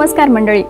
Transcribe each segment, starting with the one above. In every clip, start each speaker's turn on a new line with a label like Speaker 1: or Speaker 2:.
Speaker 1: नमस्कार मंडळी.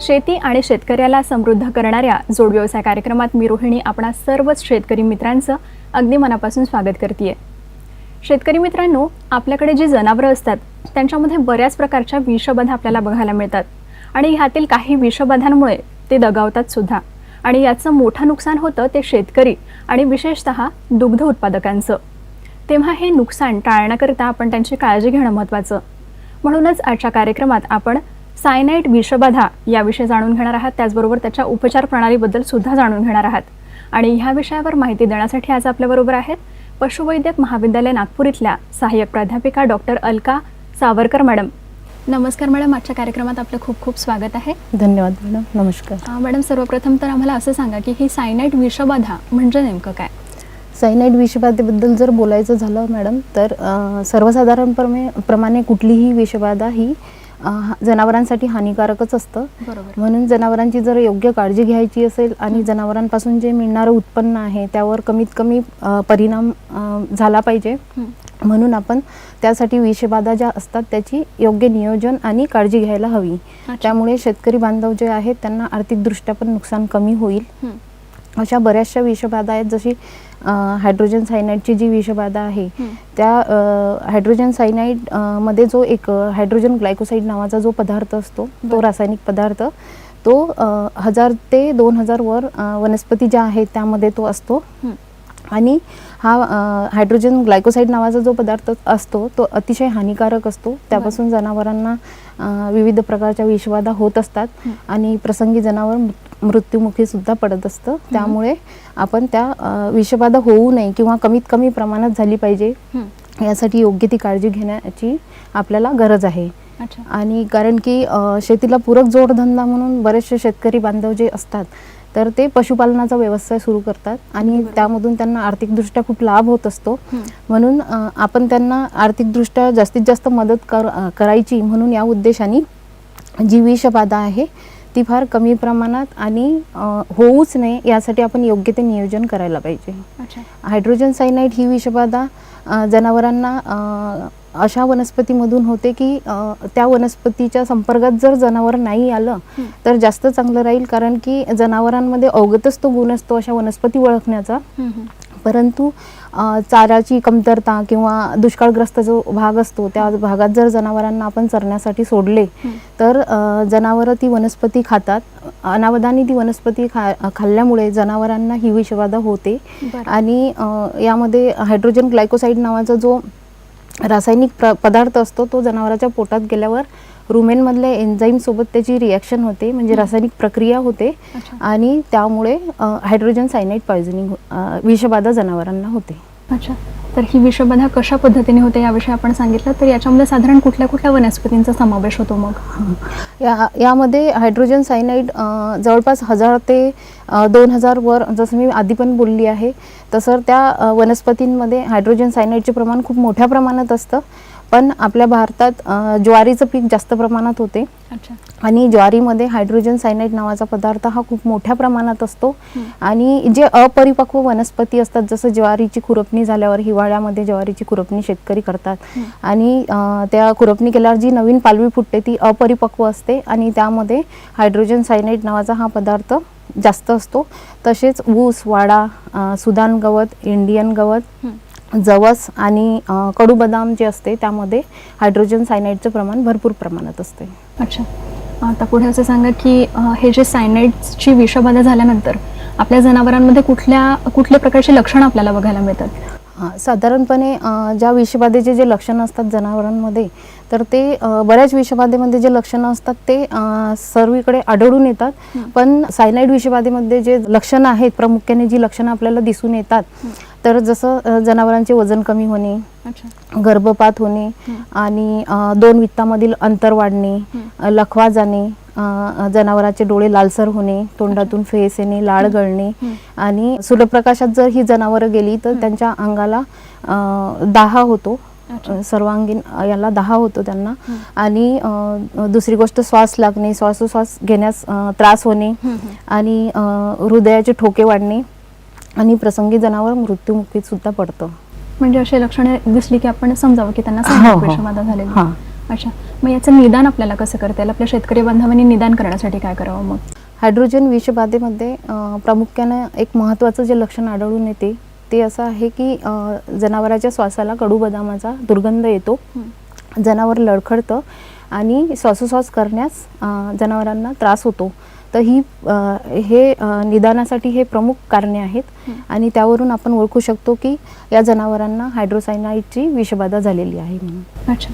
Speaker 1: शेती आणि शेतकऱ्याला समृद्ध करणाऱ्या जोड व्यवसाय कार्यक्रमात मी रोहिणी आपणा सर्वच शेतकरी मित्रांचं अगदी मनापासून स्वागत करते. शेतकरी मित्रांनो, आपल्याकडे जी जनावरं असतात त्यांच्यामध्ये बऱ्याच प्रकारच्या विषबाधा आपल्याला बघायला मिळतात आणि ह्यातील काही विषबाधांमुळे ते दगावतात सुद्धा आणि याचं मोठं नुकसान होतं ते शेतकरी आणि विशेषतः दुग्ध उत्पादकांचं. तेव्हा हे नुकसान टाळण्याकरिता आपण त्यांची काळजी घेणं महत्त्वाचं. म्हणूनच आजच्या कार्यक्रमात आपण सायनाइड विषबाधा याविषयी जाणून घेणार आहात, त्याचबरोबर त्याच्या उपचार प्रणालीबद्दल सुद्धा जाणून घेणार आहात. आणि ह्या विषयावर माहिती देण्यासाठी आज आपल्याबरोबर आहेत पशुवैद्यक महाविद्यालय नागपूर इथल्या सहाय्यक प्राध्यापिका डॉक्टर अलका सावरकर मॅडम. नमस्कार मॅडम, आजच्या कार्यक्रमात आपलं खूप खूप स्वागत आहे.
Speaker 2: धन्यवाद मॅडम. नमस्कार
Speaker 1: मॅडम, सर्वप्रथम तर आम्हाला असं सांगा की ही सायनाइड विषबाधा म्हणजे नेमकं काय?
Speaker 2: सायनाइड विषबाधेबद्दल जर बोलायचं झालं मॅडम तर सर्वसाधारणप्रमाणे कुठलीही विषबाधा ही जनावरांसाठी हानिकारकच असतं. म्हणून जनावरांची जर योग्य काळजी घ्यायची असेल आणि जनावरांपासून जे मिळणारं उत्पन्न आहे त्यावर कमीत कमी परिणाम झाला पाहिजे, म्हणून आपण त्यासाठी विषबाधा ज्या असतात त्याची योग्य नियोजन आणि काळजी घ्यायला हवी. त्यामुळे शेतकरी बांधव जे आहेत त्यांना आर्थिकदृष्ट्या पण नुकसान कमी होईल. अशा बऱ्याचशा विषबाधा आहेत, जशी हायड्रोजन सायनाइडची जी विषबाधा आहे त्या हायड्रोजन सायनाइड मध्ये जो एक हायड्रोजन ग्लायकोसाइड नावाचा जो पदार्थ असतो, तो रासायनिक पदार्थ तो 1000 ते 2000 वर वनस्पती ज्या आहेत त्यामध्ये तो असतो. आणि हा हायड्रोजन ग्लायकोसाइड नावाचा जो पदार्थ असतो तो अतिशय हानिकारक असतो. त्यापासून जनावरांना विविध प्रकारच्या विषबाधा होत असतात आणि प्रसंगी जनावर मृत्युमुखी सुद्धा पडत असतं. त्यामुळे आपण त्या विषबाधा होऊ नये किंवा कमीत कमी प्रमाणात झाली पाहिजे यासाठी योग्य ती काळजी घेण्याची आपल्याला गरज आहे. आणि कारण की शेतीला पूरक जोडधंदा म्हणून बरेचसे शेतकरी बांधव जे असतात तर ते पशुपालनाचा व्यवसाय सुरू करतात आणि त्यामधून त्यांना आर्थिकदृष्ट्या खूप लाभ होत असतो. म्हणून आपण त्यांना आर्थिकदृष्ट्या जास्तीत जास्त मदत करायची म्हणून या उद्देशाने जी विषबाधा आहे ती फार कमी प्रमाणात आणि होऊच नये यासाठी आपण योग्य ते नियोजन करायला पाहिजे. हायड्रोजन सायनाइड ही विषबाधा जनावरांना अशा वनस्पतीमधून होते की त्या वनस्पतीच्या संपर्कात जर जनावर नाही आलं तर जास्त चांगलं राहील, कारण की जनावरांमध्ये अवगतच तो गुण असतो अशा वनस्पती ओळखण्याचा. परंतु चाऱ्याची कमतरता किंवा दुष्काळग्रस्त जो भाग असतो त्या भागात जर जनावरांना आपण चरण्यासाठी सोडले तर जनावरं ती वनस्पती खातात. अनावधानी ती वनस्पती खाल्ल्यामुळे जनावरांना ही विषबाधा होते. आणि यामध्ये हायड्रोजन ग्लायकोसाइड नावाचा जो रासायनिक पदार्थ असतो तो जनावराच्या पोटात गेल्यावर रुमेनमधल्या एन्झाईम सोबत त्याची रिॲक्शन होते, म्हणजे रासायनिक प्रक्रिया होते आणि त्यामुळे हायड्रोजन सायनाइड पॉयझनिंग विषबाधा जनावरांना होते.
Speaker 1: अच्छा, तर ही विषबाधा कशा पद्धतीने होते याविषयी आपण सांगितलं, तर याच्यामध्ये साधारण कुठल्या कुठल्या वनस्पतींचा समावेश होतो? मग
Speaker 2: यामध्ये हायड्रोजन सायनाइड जवळपास 1000 ते 2000 वर, जसं मी आधी पण बोलली आहे तसं त्या वनस्पतींमध्ये हायड्रोजन सायनाइडचे प्रमाण खूप मोठ्या प्रमाणात असतं. पण आपल्या भारतात ज्वारीचं पीक जास्त प्रमाणात होते आणि ज्वारीमध्ये हायड्रोजन सायनाइड नावाचा पदार्थ हा खूप मोठ्या प्रमाणात असतो. आणि जे अपरिपक्व वनस्पती असतात, जसं ज्वारीची खुरपणी झाल्यावर हिवाळ्यामध्ये ज्वारीची खुरपणी शेतकरी करतात आणि त्या खुरपणी केल्यावर जी नवीन पालवी फुटते ती अपरिपक्व असते आणि त्यामध्ये हायड्रोजन सायनाइड नावाचा हा पदार्थ जास्त असतो. तसेच ऊस, वाडा, सुदान गवत, इंडियन गवत, जवस आणि कडू बदाम जे असते त्यामध्ये हायड्रोजन सायनाइडचं प्रमाण भरपूर प्रमाणात असते.
Speaker 1: अच्छा, आता पुढे असं सांगा की हे जे सायनाइडची विषबाधा झाल्यानंतर आपल्या जनावरांमध्ये कुठल्या प्रकारचे लक्षणं आपल्याला बघायला मिळतात?
Speaker 2: साधारणपणे ज्या विषबाधेचे जे लक्षणं असतात जनावरांमध्ये तर ते बऱ्याच विषबाधेमध्ये जे लक्षणं असतात ते सर्वीकडे आढळून येतात. पण सायनाइड विषबाधेमध्ये जे लक्षणं आहेत, प्रामुख्याने जी लक्षणं आपल्याला दिसून येतात तर जसं जनावरांचे वजन कमी होणे, गर्भपात होणे आणि 2 वित्तामधील अंतर वाढणे, लखवा जाणे, जनावराचे डोळे लालसर होणे, तोंडातून फेस येणे, लाळ गळणे आणि सूर्यप्रकाशात जर ही जनावरं गेली तर त्यांच्या अंगाला दाह होतो, सर्वांगीण याला दाह होतो त्यांना. आणि दुसरी गोष्ट श्वास लागणे, श्वासोश्वास घेण्यास त्रास होणे आणि हृदयाचे ठोके वाढणे आणि प्रसंगी जनावर मृत्युमुखी सुद्धा पडतं.
Speaker 1: म्हणजे अशी लक्षणे दिसली की आपण समजावं की त्यांना सायनाइड विषबाधा झालेली. अच्छा, मग याचं निदान आपल्याला कसं करता येईल? आपल्या शेतकरी बांधवांनी निदान करण्यासाठी काय करावं मग?
Speaker 2: हायड्रोजन विषबाधेमध्ये प्रामुख्याने एक महत्त्वाचं जे लक्षण आढळून येते ते असं आहे की जनावराच्या श्वासाला कडू बदामाचा दुर्गंध येतो, जनावर लडखडतं आणि श्वासोश्वास करण्यास जनावरांना त्रास होतो. तर हे निदानासाठी हे प्रमुख कारणे आहेत आणि त्यावरून आपण ओळखू शकतो की या जनावरांना हायड्रोसायनाइडची विषबाधा झालेली आहे म्हणून.
Speaker 1: अच्छा,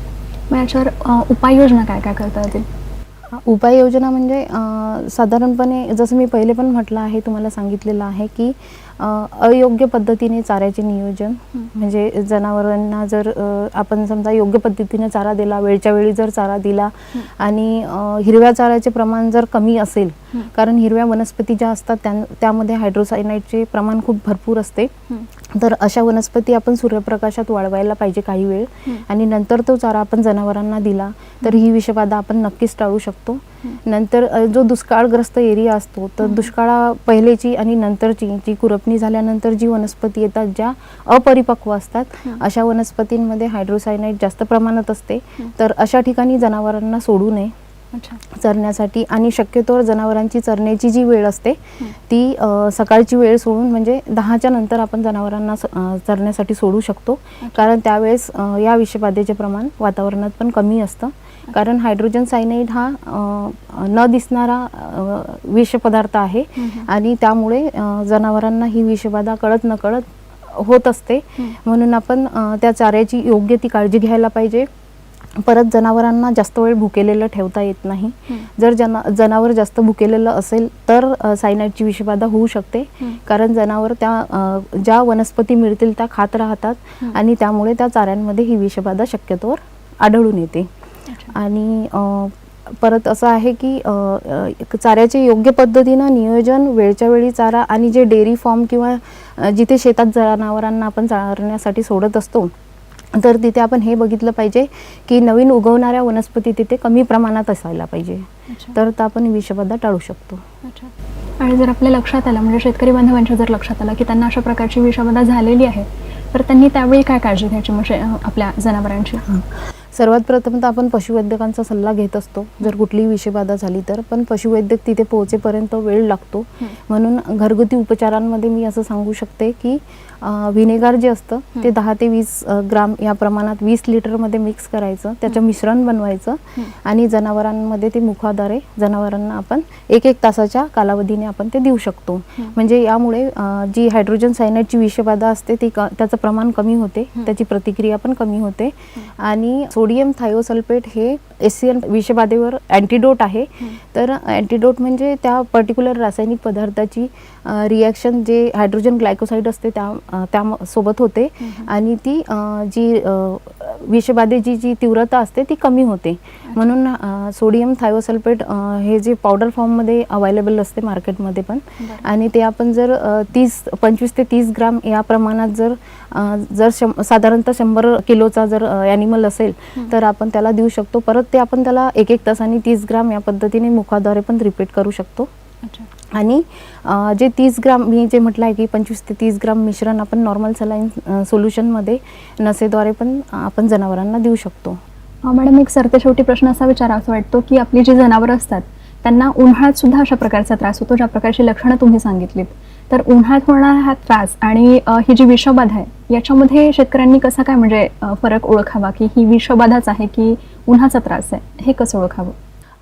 Speaker 1: मग याच्यावर उपाययोजना काय काय करता येतील?
Speaker 2: उपाययोजना म्हणजे साधारणपणे जसं मी पहिले पण म्हटलं आहे, तुम्हाला सांगितलेलं आहे की अयोग्य पद्धतीने चाऱ्याचे नियोजन, म्हणजे जनावरांना जर आपण समजा योग्य पद्धतीने चारा दिला, वेळच्या वेळी जर चारा दिला आणि हिरव्या चाऱ्याचे प्रमाण जर कमी असेल, कारण हिरव्या वनस्पती ज्या असतात त्यामध्ये हायड्रोसायनाइडचे प्रमाण खूप भरपूर असते, तर अशा वनस्पती आपण सूर्यप्रकाशात वाळवायला पाहिजे काही वेळ आणि नंतर तो चारा आपण जनावरांना दिला तर ही विषबाधा आपण नक्कीच टाळू शकतो. नंतर जो दुष्काळग्रस्त एरिया असतो तर दुष्काळा पहिलेची आणि नंतरची जी कुरपणी झाल्यानंतर जी वनस्पती येतात ज्या अपरिपक्व असतात अशा वनस्पतींमध्ये हायड्रोसायनाइड जास्त प्रमाणात असते, तर अशा ठिकाणी जनावरांना सोडू नये चरण्यासाठी. आणि शक्यतोवर जनावरांची चरण्याची जी वेळ असते ती सकाळची वेळ सोडून म्हणजे 10च्या नंतर आपण जनावरांना चरण्यासाठी सोडू शकतो, कारण त्यावेळेस या विषबाधेचे प्रमाण वातावरणात पण कमी असतं. कारण हायड्रोजन सायनाइड हा न दिसणारा विष पदार्थ आहे आणि त्यामुळे जनावरांना ही विषबाधा कळत नकळत होत असते, म्हणून आपण त्या चाऱ्याची योग्य ती काळजी घ्यायला पाहिजे. परत जनावरांना जास्त वेळ भुकेलेलं ठेवता येत नाही. जर जनावर जास्त भुकेलेलं असेल तर सायनाइडची विषबाधा होऊ शकते, कारण जनावर त्या ज्या वनस्पती मिळतील त्या खात राहतात आणि त्यामुळे त्या चाऱ्यांमध्ये ही विषबाधा शक्यतोवर आढळून येते. आणि परत असं आहे की चाऱ्याचे योग्य पद्धतीनं नियोजन, वेळच्या वेळी चारा आणि जे डेअरी फार्म किंवा जिथे शेतात जनावरांना आपण चारण्यासाठी सोडत असतो तर तिथे आपण हे बघितलं पाहिजे की नवीन उगवणाऱ्या वनस्पती तिथे कमी प्रमाणात असायला पाहिजे, तर आपण विषबाधा टाळू शकतो.
Speaker 1: आणि जर आपल्या लक्षात आलं, म्हणजे शेतकरी बांधवांच्या जर लक्षात आलं की त्यांना अशा प्रकारची विषबाधा झालेली आहे, तर त्यांनी त्यावेळी काय काळजी घ्यायची म्हणजे आपल्या जनावरांची?
Speaker 2: सर्वात प्रथम तर आपण पशुवैद्यकांचा सल्ला घेत असतो जर कुठलीही विषबाधा झाली तर, पण पशुवैद्यक तिथे पोहोचेपर्यंत वेळ लागतो. म्हणून घरगुती उपचारांमध्ये मी असं सांगू शकते की व्हिनेगार जे असतं ते 10 ते 20 ग्राम या प्रमाणात 20 लिटरमध्ये मिक्स करायचं, त्याचं मिश्रण बनवायचं आणि जनावरांमध्ये ते मुखाद्वारे जनावरांना आपण 1-1 तासाच्या कालावधीने आपण ते देऊ शकतो. म्हणजे यामुळे जी हायड्रोजन सायनाइडची विषबाधा असते ती त्याचं प्रमाण कमी होते, त्याची प्रतिक्रिया पण कमी होते. आणि सोडियम थायोसल्फेट हे एसियन विषबाधेवर अँटीडोट आहे. तर अँटीडोट म्हणजे त्या पर्टिक्युलर रासायनिक पदार्थाची रिॲक्शन जे हायड्रोजन ग्लायकोसाइड असते त्या सोबत होते आणि ती जी विषबाधेची जी तीव्रता असते ती कमी होते. म्हणून सोडियम थायोसल्फेट हे जे पावडर फॉर्ममध्ये अवेलेबल असते मार्केटमध्ये पण, आणि ते आपण जर 25 ते 30 ग्राम या प्रमाणात जर साधारणतः 100 किलोचा जर ॲनिमल असेल तर आपण त्याला देऊ शकतो. परत ते आपण त्याला 1-1 तासांनी 30 ग्राम या पद्धतीने मुखाद्वारे पण रिपीट करू शकतो. आणि जे 30 ग्राम मी जे म्हटलं आहे की 25 ते 30 ग्राम मिश्रण आपण नॉर्मल सलाईन सोल्युशनमध्ये नसेद्वारे पण आपण जनावरांना देऊ शकतो.
Speaker 1: मॅडम, एक सरतेशेवटी प्रश्न असा विचारावा वाटतो की आपली जी जनावरं असतात त्यांना उन्हाळ्यात सुद्धा अशा प्रकारचा त्रास होतो, ज्या प्रकारची लक्षणं तुम्ही सांगितलीत. तर उन्हाळ्यात होणारा हा त्रास आणि ही जी विषबाधा आहे याच्यामध्ये शेतकऱ्यांनी कसा काय म्हणजे फरक ओळखावा की ही विषबाधाच आहे की उन्हाचा त्रास आहे, हे कसं ओळखावं?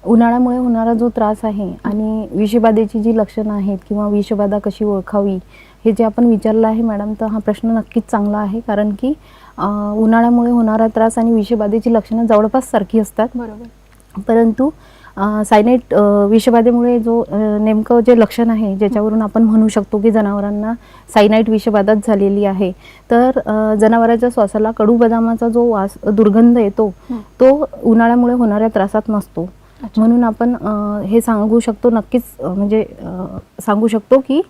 Speaker 2: उन्हाळ्यामुळे होणारा जो त्रास आहे आणि विषबाधेची जी लक्षणं आहेत किंवा विषबाधा कशी ओळखावी हे जे आपण विचारलं आहे मॅडम, तर हा प्रश्न नक्कीच चांगला आहे. कारण की उन्हाळ्यामुळे होणारा त्रास आणि विषबाधेची लक्षणं जवळपास सारखी असतात.
Speaker 1: बरोबर.
Speaker 2: परंतु सायनाइड विषबाधेमुळे जो नेमकं जे लक्षण आहे ज्याच्यावरून आपण म्हणू शकतो की जनावरांना सायनाइड विषबाधाच झालेली आहे, तर जनावराच्या श्वासाला कडू बदामाचा जो वास दुर्गंध येतो तो उन्हाळ्यामुळे होणाऱ्या त्रासात नसतो. म्हणून आपण हे सांगू शकतो नक्कीच, म्हणजे सांगू शकतो की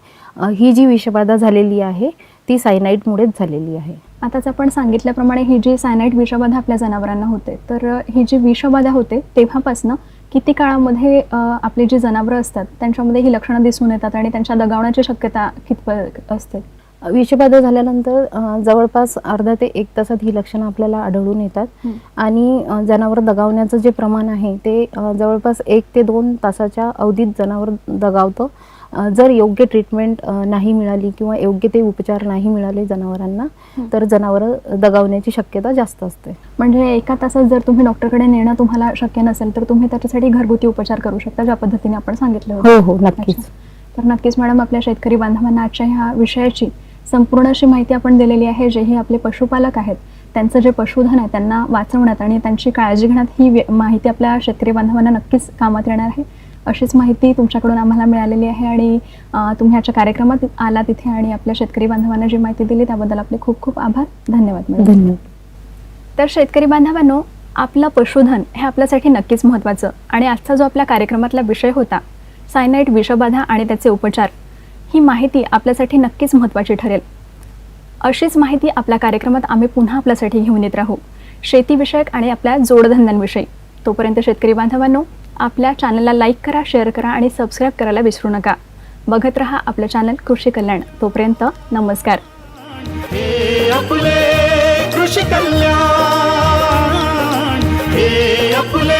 Speaker 2: ही जी विषबाधा झालेली आहे ती सायनाइडमुळेच झालेली आहे.
Speaker 1: आताच आपण सांगितल्याप्रमाणे ही जी सायनाइड विषबाधा आपल्या जनावरांना होते, तर ही जी विषबाधा होते तेव्हापासनं किती काळामध्ये आपली जी जनावरं असतात त्यांच्यामध्ये ही लक्षणं दिसून येतात आणि त्यांच्या दगावण्याची शक्यता कितपत असते?
Speaker 2: विषबाधा झाल्यानंतर जवळपास अर्धा ते 1 तासात ही लक्षणं आपल्याला आढळून येतात आणि जनावर दगावण्याचं जे प्रमाण आहे ते जवळपास 1 ते 2 तासाच्या अवधीत जनावर दगावतं. जर योग्य ट्रीटमेंट नाही मिळाली किंवा योग्य ते उपचार नाही मिळाले जनावरांना तर जनावरं दगावण्याची शक्यता जास्त असते.
Speaker 1: म्हणजे 1 तासात जर तुम्ही डॉक्टरकडे नेणं तुम्हाला शक्य नसेल तर तुम्ही त्याच्यासाठी घरगुती उपचार करू शकता, ज्या पद्धतीने आपण सांगितलं होतं.
Speaker 2: हो नक्कीच.
Speaker 1: अच्छा. तर नक्कीच मॅडम, आपल्या शेतकरी बांधवांना आजच्या ह्या विषयाची संपूर्ण अशी माहिती आपण दिलेली आहे. जेही आपले पशुपालक आहेत त्यांचं जे पशुधन आहे त्यांना वाचवण्यात आणि त्यांची काळजी घेण्यात ही माहिती आपल्या शेतकरी बांधवांना नक्कीच कामात येणार आहे. अशीच माहिती तुमच्याकडून आम्हाला मिळालेली आहे आणि तुम्ही आजच्या कार्यक्रमात आला तिथे आणि आपल्या शेतकरी बांधवांना जी माहिती दिली त्याबद्दल आपले खूप खूप आभार. धन्यवाद मॅडम.
Speaker 2: धन्यवाद.
Speaker 1: तर शेतकरी बांधवांनो, आपलं पशुधन हे आपल्यासाठी नक्कीच महत्त्वाचं आणि आजचा जो आपल्या कार्यक्रमातला विषय होता सायनाइड विषबाधा आणि त्याचे उपचार, ही माहिती आपल्यासाठी नक्कीच महत्त्वाची ठरेल. अशीच माहिती आपल्या कार्यक्रमात आम्ही पुन्हा आपल्यासाठी घेऊन येत राहू, शेतीविषयक आणि आपल्या जोडधंद्यांविषयी. तोपर्यंत शेतकरी बांधवांनो, आपल्या चॅनलला लाईक करा, शेअर करा आणि सबस्क्राईब करायला विसरू नका. बघत रहा आपलं चॅनल कृषी कल्याण. तोपर्यंत नमस्कार.
Speaker 3: हे आपले कृषी कल्याण, हे आपले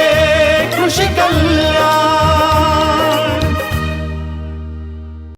Speaker 3: कृषी कल्याण.